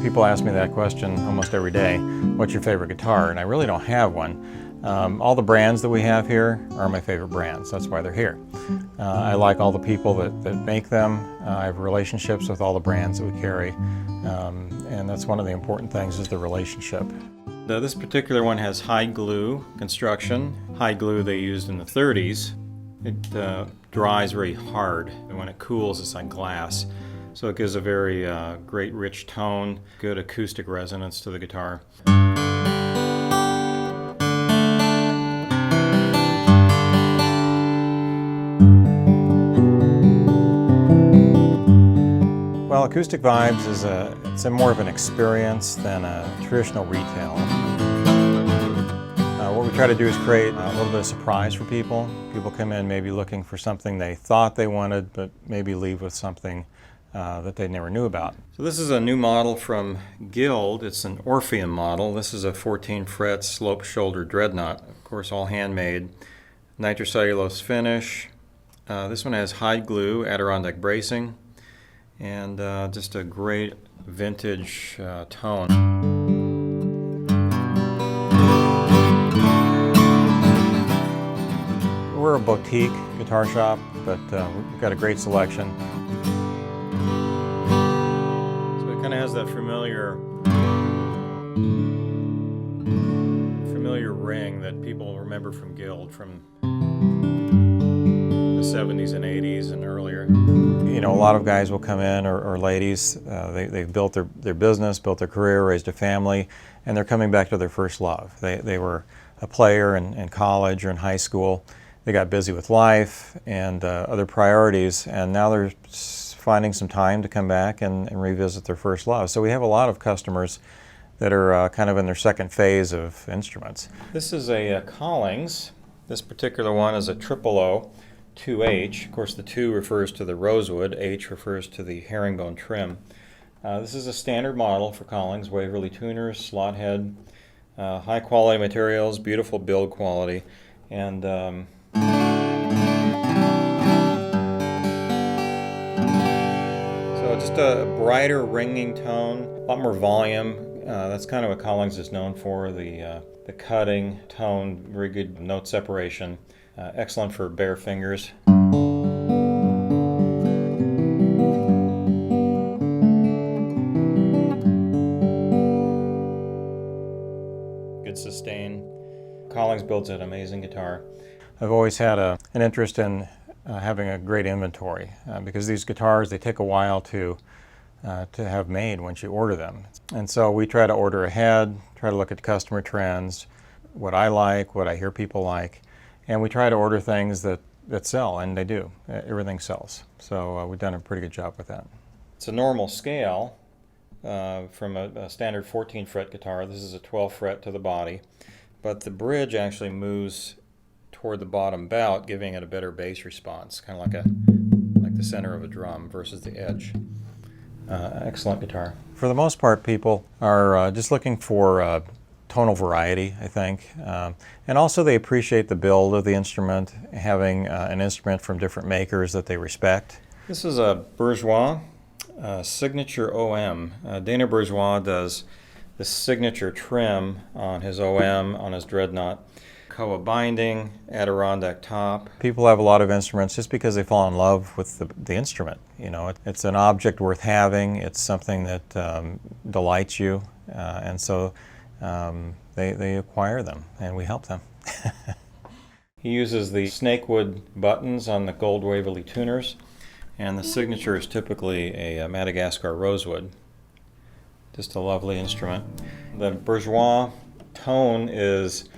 People ask me that question almost every day, what's your favorite guitar? And I really don't have one. All the brands that we have here are my favorite brands, that's why they're here. I like all the people that make them. I have relationships with all the brands that we carry, and that's one of the important things is the relationship. This particular one has hide glue construction. Hide glue they used in the 30s. It dries very hard, and when it cools it's like glass. So it gives a very great rich tone, good acoustic resonance to the guitar. Well, Acoustic Vibes is it's more of an experience than a traditional retail. What we try to do is create a little bit of surprise for people. People come in maybe looking for something they thought they wanted, but maybe leave with something that they never knew about. So this is a new model from Guild. It's an Orpheum model. This is a 14-fret slope shoulder dreadnought. Of course, all handmade. Nitrocellulose finish. This one has hide glue, Adirondack bracing, and just a great vintage tone. We're a boutique guitar shop, but we've got a great selection. So it kind of has that familiar ring that people remember from Guild from the 70s and 80s and earlier. You know, a lot of guys will come in, or ladies, they've built their business, built their career, raised a family, and they're coming back to their first love. They were a player in college or in high school. They got busy with life and other priorities, and now they're finding some time to come back and revisit their first love. So we have a lot of customers that are kind of in their second phase of instruments. This is a Collings. This particular one is a O 2H. Of course, the 2 refers to the rosewood, H refers to the herringbone trim. This is a standard model for Collings, Waverly tuners, slot head, high quality materials, beautiful build quality, and just a brighter ringing tone, a lot more volume. That's kind of what Collings is known for, the cutting tone, very good note separation, excellent for bare fingers. Good sustain. Collings builds an amazing guitar. I've always had an interest in having a great inventory because these guitars, they take a while to have made once you order them. And so we try to order ahead, try to look at customer trends, what I like, what I hear people like, and we try to order things that sell, and they do. Everything sells. So we've done a pretty good job with that. It's a normal scale from a standard 14-fret guitar. This is a 12-fret to the body, but the bridge actually moves toward the bottom bout, giving it a better bass response, kind of like the center of a drum versus the edge. Excellent guitar. For the most part, people are just looking for tonal variety, I think, and also they appreciate the build of the instrument, having an instrument from different makers that they respect. This is a Bourgeois signature OM. Dana Bourgeois does the signature trim on his OM, on his dreadnought. Koa binding, Adirondack top. People have a lot of instruments just because they fall in love with the instrument. You know, it's an object worth having. It's something that delights you, and so they acquire them, and we help them. He uses the snakewood buttons on the gold Waverly tuners, and the signature is typically a Madagascar rosewood. Just a lovely instrument. The Bourgeois tone is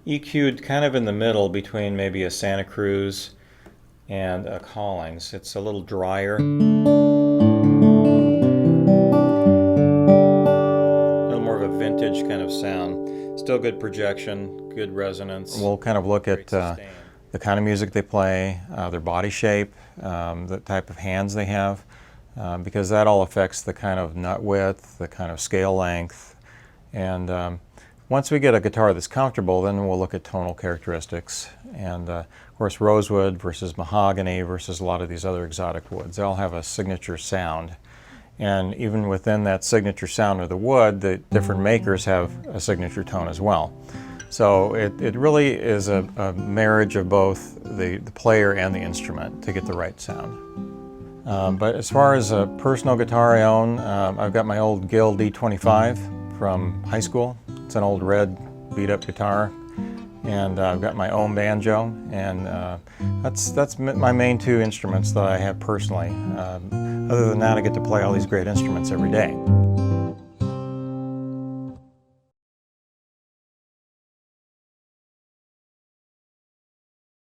EQ'd kind of in the middle between maybe a Santa Cruz and a Collings. It's a little drier. A little more of a vintage kind of sound. Still good projection, good resonance. We'll kind of look at the kind of music they play, their body shape, the type of hands they have, because that all affects the kind of nut width, the kind of scale length, and once we get a guitar that's comfortable, then we'll look at tonal characteristics. And of course, rosewood versus mahogany versus a lot of these other exotic woods. They all have a signature sound. And even within that signature sound of the wood, the different makers have a signature tone as well. So it really is a marriage of both the player and the instrument to get the right sound. But as far as a personal guitar I own, I've got my old Guild D25 from high school. It's an old red beat-up guitar. And I've got my own banjo, and that's my main two instruments that I have personally. Other than that, I get to play all these great instruments every day.